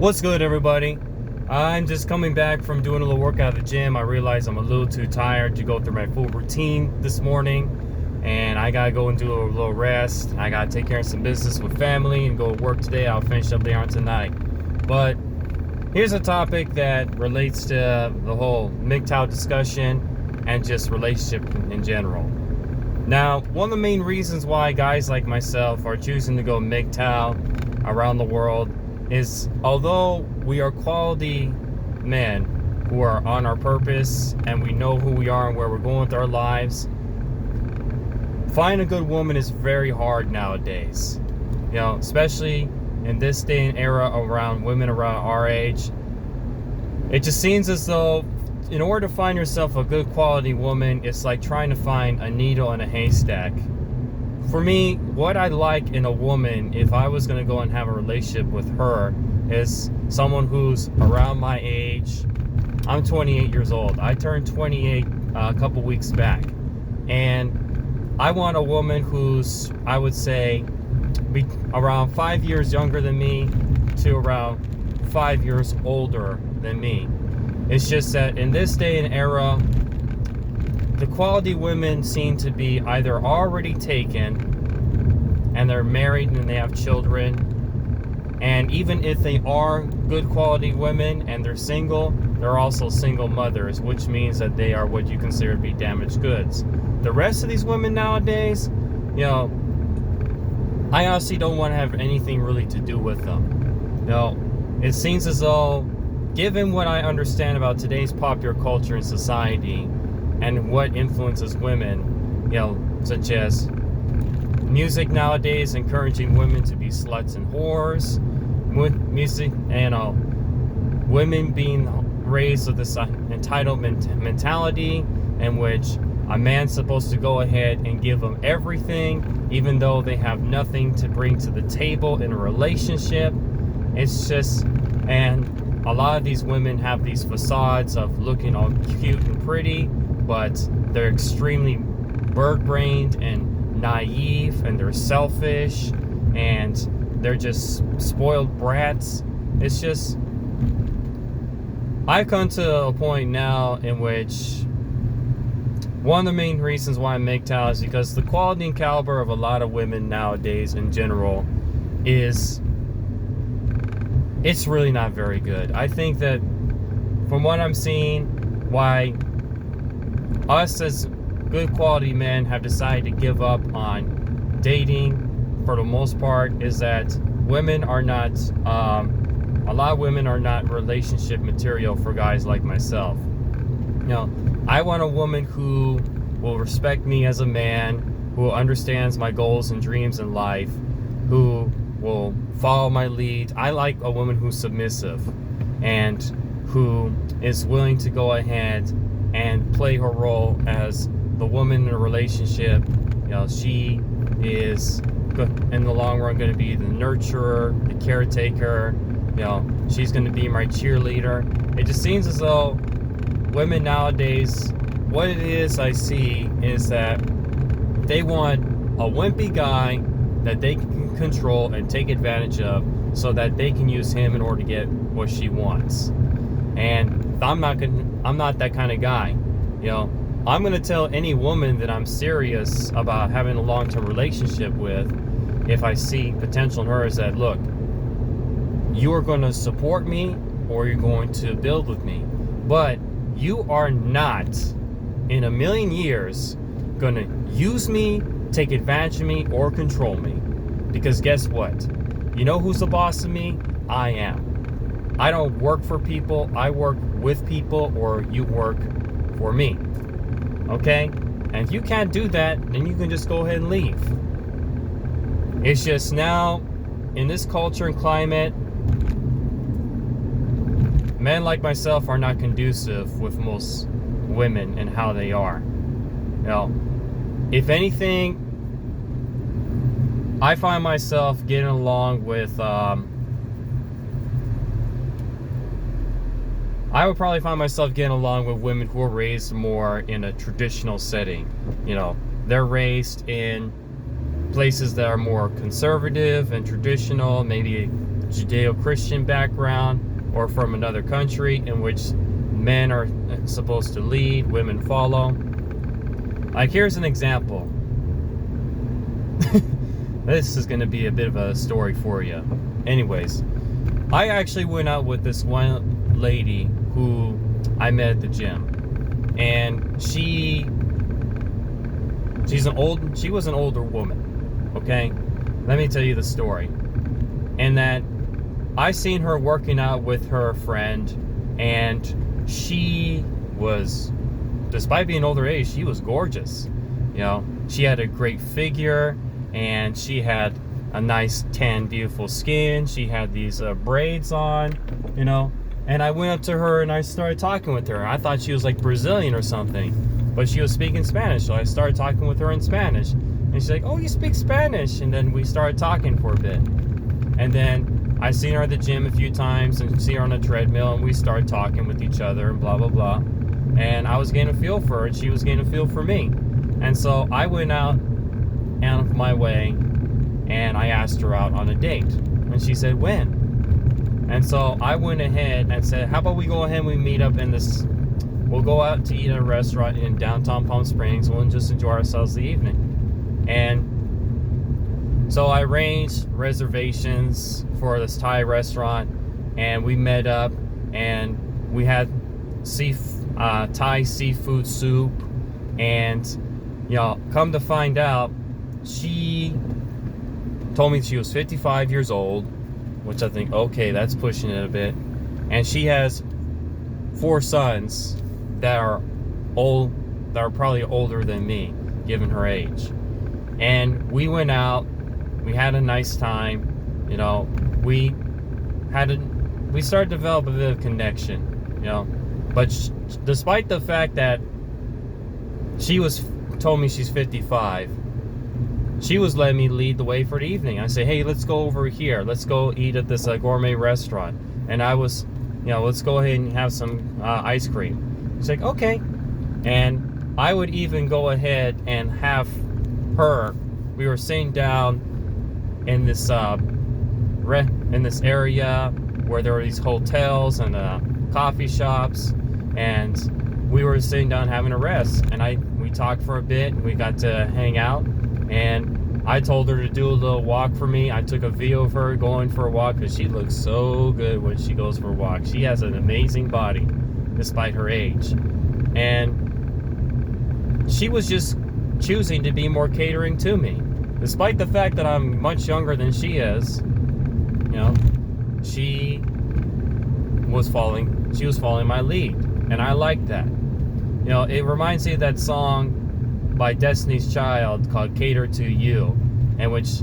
What's good, everybody? I'm just coming back from doing a little workout at the gym. I realize I'm a little too tired to go through my full routine this morning, and I gotta go and do a little rest. I gotta take care of some business with family and go to work today. I'll finish up there on tonight. But here's a topic that relates to the whole MGTOW discussion and just relationship in general. Now, one of the main reasons why guys like myself are choosing to go MGTOW around the world is, although we are quality men who are on our purpose and we know who we are and where we're going with our lives, finding a good woman is very hard nowadays. You know, especially in this day and era around women around our age. It just seems as though in order to find yourself a good quality woman, it's like trying to find a needle in a haystack. For me, what I like in a woman, if I was going to go and have a relationship with her, is someone who's around my age. I'm 28 years old. I turned 28 a couple weeks back. And I want a woman who's, I would say, around 5 years younger than me to around 5 years older than me. It's just that in this day and era, the quality women seem to be either already taken and they're married and they have children. And even if they are good quality women and they're single, they're also single mothers, which means that they are what you consider to be damaged goods. The rest of these women nowadays, you know, I honestly don't want to have anything really to do with them. You know, it seems as though, given what I understand about today's popular culture and society, and what influences women, you know, such as music nowadays encouraging women to be sluts and whores, music, and women being raised with this entitlement mentality in which a man's supposed to go ahead and give them everything, even though they have nothing to bring to the table in a relationship. It's just, and a lot of these women have these facades of looking all cute and pretty, but they're extremely bird-brained and naive, and they're selfish, and they're just spoiled brats. It's just, I've come to a point now in which one of the main reasons why I make MGTOW is because the quality and caliber of a lot of women nowadays in general is, it's really not very good. I think that from what I'm seeing, why us as good quality men have decided to give up on dating for the most part is that women are not, a lot of women are not relationship material for guys like myself. You know, I want a woman who will respect me as a man, who understands my goals and dreams in life, who will follow my lead. I like a woman who's submissive and who is willing to go ahead and play her role as the woman in a relationship. You know, she is in the long run going to be the nurturer, the caretaker. You know, she's going to be my cheerleader. It just seems as though women nowadays, what it is I see is that they want a wimpy guy that they can control and take advantage of so that they can use him in order to get what she wants. And I'm not that kind of guy. You know, I'm going to tell any woman that I'm serious about having a long-term relationship with, if I see potential in her, is that, look, you are going to support me or you're going to build with me. But you are not, in a million years, going to use me, take advantage of me, or control me. Because guess what? You know who's the boss of me? I am. I don't work for people. I work with people, or you work for me. Okay? And if you can't do that, then you can just go ahead and leave. It's just now, in this culture and climate, men like myself are not conducive with most women and how they are. You know, if anything, I find myself getting along with, I would probably find myself getting along with women who are raised more in a traditional setting. You know, they're raised in places that are more conservative and traditional, maybe Judeo-Christian background or from another country in which men are supposed to lead, women follow. Like, here's an example. This is going to be a bit of a story for you. Anyways, I actually went out with this one lady who I met at the gym, and she was an older woman. Okay, let me tell you the story. And that I seen her working out with her friend, and she was, despite being older age, she was gorgeous. You know, she had a great figure, and she had a nice tan, beautiful skin. She had these braids on, you know. And I went up to her and I started talking with her. I thought she was like Brazilian or something, but she was speaking Spanish. So I started talking with her in Spanish, and she's like, "Oh, you speak Spanish?" And then we started talking for a bit. And then I seen her at the gym a few times and see her on a treadmill, and we started talking with each other and blah blah blah. And I was getting a feel for her, and she was getting a feel for me. And so I went out of my way and I asked her out on a date, and she said, "When?" And so I went ahead and said, "How about we go ahead and we meet up in this, we'll go out to eat at a restaurant in downtown Palm Springs. We'll just enjoy ourselves the evening." And so I arranged reservations for this Thai restaurant, and we met up, and we had Thai seafood soup. And, you know, come to find out, she told me she was 55 years old, which I think, okay, that's pushing it a bit. And she has 4 sons that are probably older than me, given her age. And we went out, we had a nice time, you know, we started to develop a bit of connection, you know. But despite the fact that she told me she's 55, she was letting me lead the way for the evening. I say, "Hey, let's go over here. Let's go eat at this gourmet restaurant." And I was, you know, "Let's go ahead and have some ice cream." She's like, "Okay." And I would even go ahead and have her. We were sitting down in this area where there were these hotels and coffee shops, and we were sitting down having a rest. And we talked for a bit. We got to hang out. And I told her to do a little walk for me. I took a video of her going for a walk because she looks so good when she goes for a walk. She has an amazing body despite her age. And she was just choosing to be more catering to me. Despite the fact that I'm much younger than she is, you know, she was following my lead. And I like that. You know, it reminds me of that song by Destiny's Child called "Cater to You," in which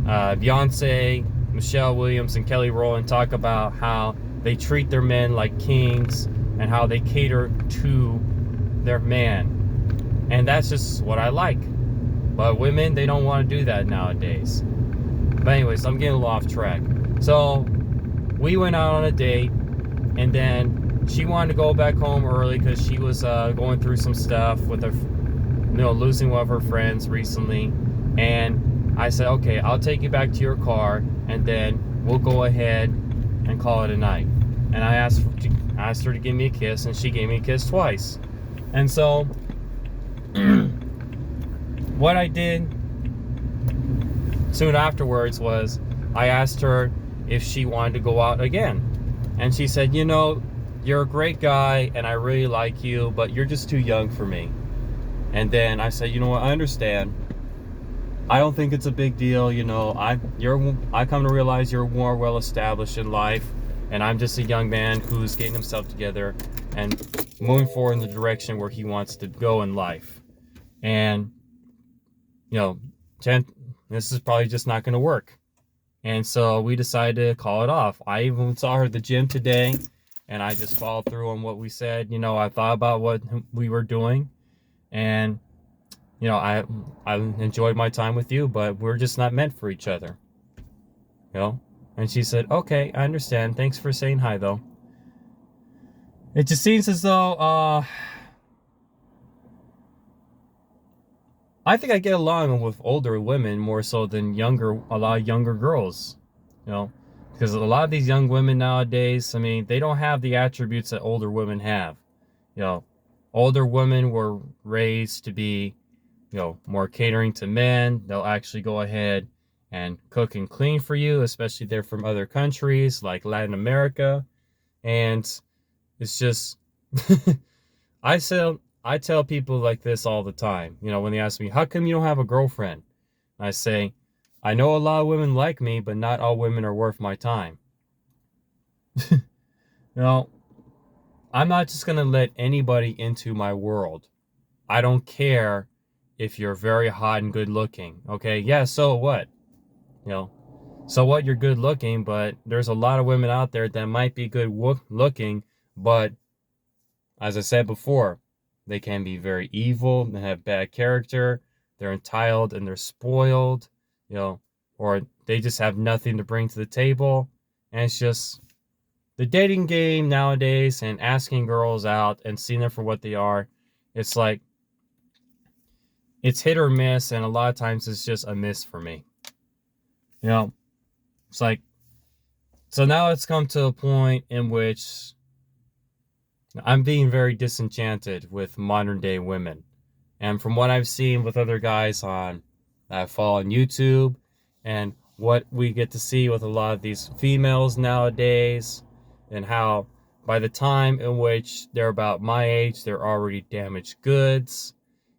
Beyonce, Michelle Williams, and Kelly Rowland talk about how they treat their men like kings and how they cater to their man. And that's just what I like. But women, they don't want to do that nowadays. But anyways, I'm getting a little off track. So we went out on a date, and then she wanted to go back home early because she was going through some stuff with her, you know, losing one of her friends recently. And I said, "Okay, I'll take you back to your car, and then we'll go ahead and call it a night." And I asked her to give me a kiss, and she gave me a kiss twice. And so what I did soon afterwards was I asked her if she wanted to go out again. And she said, "You know, you're a great guy and I really like you, but you're just too young for me." And then I said, "You know what, I understand. I don't think it's a big deal, you know. I come to realize you're more well established in life, and I'm just a young man who's getting himself together and moving forward in the direction where he wants to go in life. And, you know, this is probably just not going to work." And so we decided to call it off. I even saw her at the gym today, and I just followed through on what we said. You know, I thought about what we were doing, and, you know, I enjoyed my time with you, but we're just not meant for each other. You know? And she said, "Okay, I understand. Thanks for saying hi, though." It just seems as though, I think I get along with older women more so than a lot of younger girls. You know, Because a lot of these young women nowadays, I mean, they don't have the attributes that older women have. You know, older women were raised to be, more catering to men. They'll actually go ahead and cook and clean for you, especially they're from other countries like Latin America. And it's just, I tell people like this all the time. When they ask me, how come you don't have a girlfriend? I say, I know a lot of women like me, but not all women are worth my time. I'm not just going to let anybody into my world. I don't care if you're very hot and good looking. Okay, yeah, so what? So what, you're good looking, but there's a lot of women out there that might be good looking, but as I said before, they can be very evil and have bad character. They're entitled and they're spoiled, or they just have nothing to bring to the table. And it's just the dating game nowadays, and asking girls out and seeing them for what they are. It's like, it's hit or miss, and a lot of times it's just a miss for me. It's like, so now it's come to a point in which I'm being very disenchanted with modern day women. And from what I've seen with other guys that I follow on YouTube, and what we get to see with a lot of these females nowadays, and how by the time in which they're about my age, they're already damaged goods.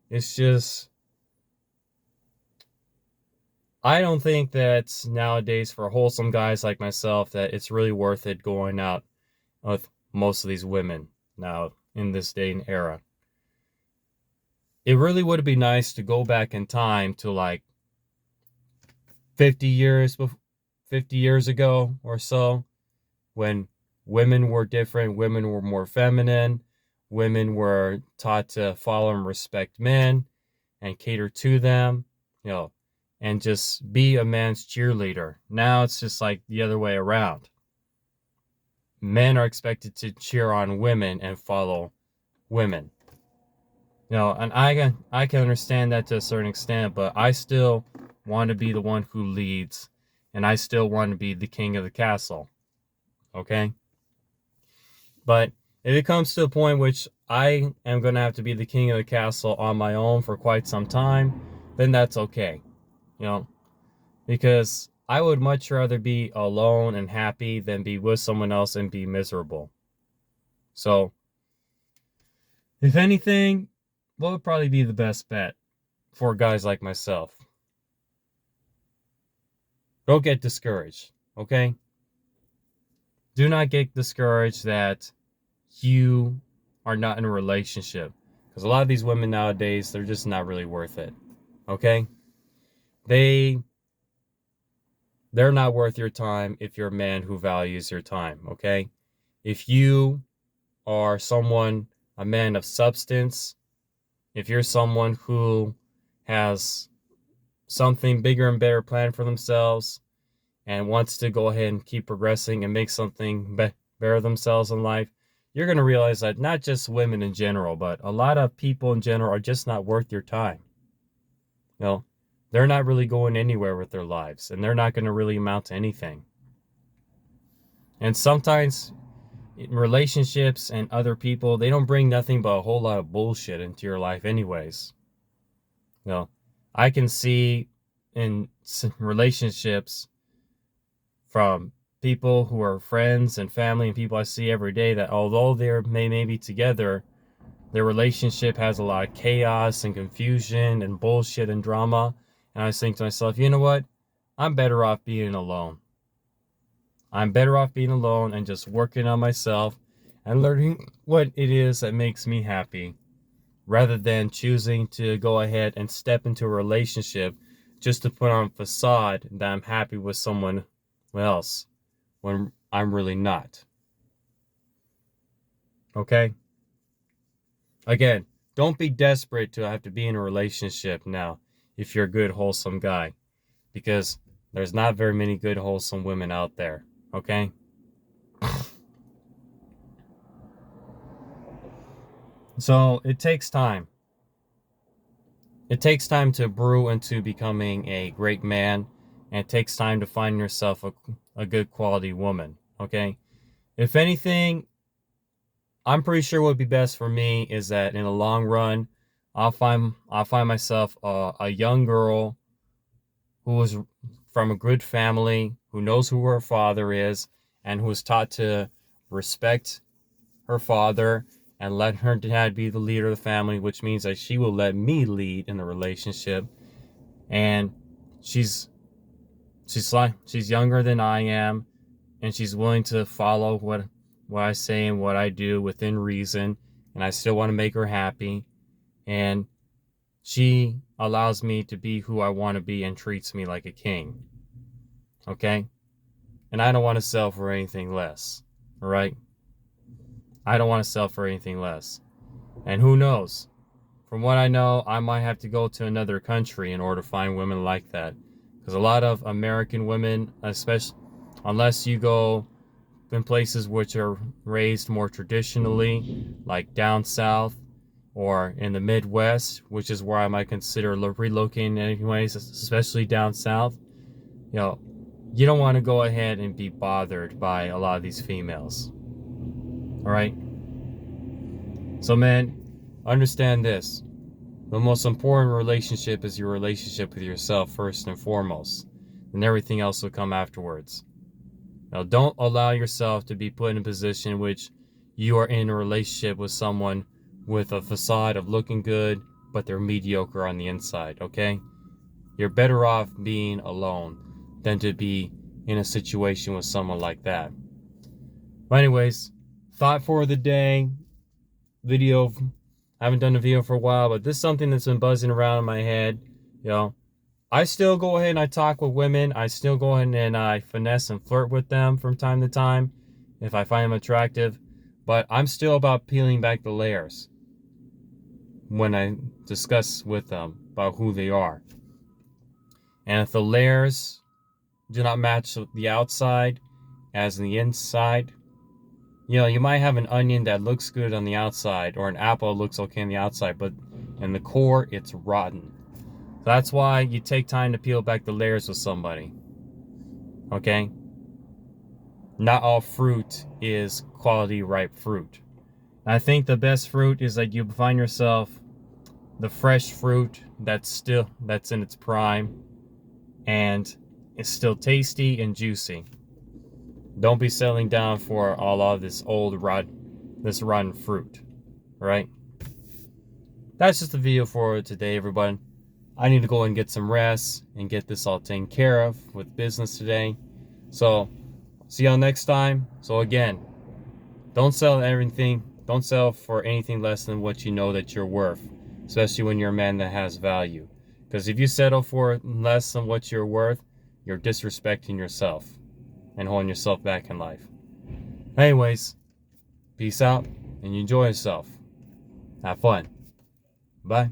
It's just, I don't think that nowadays for wholesome guys like myself that it's really worth it going out with most of these women now in this day and era. It really would be nice to go back in time to like 50 years ago or so, when women were different, women were more feminine, women were taught to follow and respect men and cater to them, and just be a man's cheerleader. Now it's just like the other way around. Men are expected to cheer on women and follow women. And I can understand that to a certain extent, but I still want to be the one who leads, and I still want to be the king of the castle. Okay? But if it comes to a point which I am going to have to be the king of the castle on my own for quite some time, then that's okay. Because I would much rather be alone and happy than be with someone else and be miserable. So, if anything, what would probably be the best bet for guys like myself? Don't get discouraged, okay? Do not get discouraged that you are not in a relationship. Because a lot of these women nowadays, they're just not really worth it, okay? They're not worth your time if you're a man who values your time, okay? If you are a man of substance, if you're someone who has something bigger and better planned for themselves and wants to go ahead and keep progressing and make something better themselves in life, you're going to realize that not just women in general, but a lot of people in general are just not worth your time. They're not really going anywhere with their lives, and they're not going to really amount to anything. And sometimes relationships and other people, they don't bring nothing but a whole lot of bullshit into your life anyways. I can see in relationships from people who are friends and family and people I see every day that although they may be together, their relationship has a lot of chaos and confusion and bullshit and drama. And I was thinking to myself, you know what? I'm better off being alone. I'm better off being alone and just working on myself and learning what it is that makes me happy, rather than choosing to go ahead and step into a relationship just to put on a facade that I'm happy with someone else when I'm really not. Okay? Again, don't be desperate to have to be in a relationship now if you're a good, wholesome guy, because there's not very many good, wholesome women out there. Okay? So it takes time. It takes time to brew into becoming a great man, and it takes time to find yourself a good quality woman. Okay. If anything, I'm pretty sure what would be best for me is that in the long run, I'll find myself a young girl who is from a good family, who knows who her father is, and who is taught to respect her father and let her dad be the leader of the family, which means that she will let me lead in the relationship. And she's she's younger than I am, and she's willing to follow what I say and what I do within reason, and I still want to make her happy. And she allows me to be who I want to be and treats me like a king. Okay? And I don't want to sell for anything less. All right? I don't want to sell for anything less. And who knows? From what I know, I might have to go to another country in order to find women like that. Because a lot of American women, especially unless you go in places which are raised more traditionally, like down south or in the Midwest, which is where I might consider relocating anyways, especially down south, you know, you don't want to go ahead and be bothered by a lot of these females. All right? So, man, understand this. The most important relationship is your relationship with yourself first and foremost, and everything else will come afterwards. Now, don't allow yourself to be put in a position in which you are in a relationship with someone with a facade of looking good, but they're mediocre on the inside, okay? You're better off being alone than to be in a situation with someone like that. But anyways, thought for the day, video. I haven't done a video for a while, but this is something that's been buzzing around in my head. You know, I still go ahead and I talk with women. I still go ahead and I finesse and flirt with them from time to time if I find them attractive. But I'm still about peeling back the layers when I discuss with them about who they are. And if the layers do not match the outside as the inside, you know, you might have an onion that looks good on the outside, or an apple looks okay on the outside, but in the core, it's rotten. That's why you take time to peel back the layers with somebody. Okay? Not all fruit is quality ripe fruit. I think the best fruit is that you find yourself the fresh fruit that's in its prime and it's still tasty and juicy. Don't be settling down for all of this rotten fruit. Right? That's just the video for today, everybody. I need to go and get some rest and get this all taken care of with business today. So, see y'all next time. So again, don't sell everything. Don't sell for anything less than what you know that you're worth, especially when you're a man that has value. Because if you settle for less than what you're worth, you're disrespecting yourself and holding yourself back in life. Anyways, peace out and you enjoy yourself. Have fun. Bye.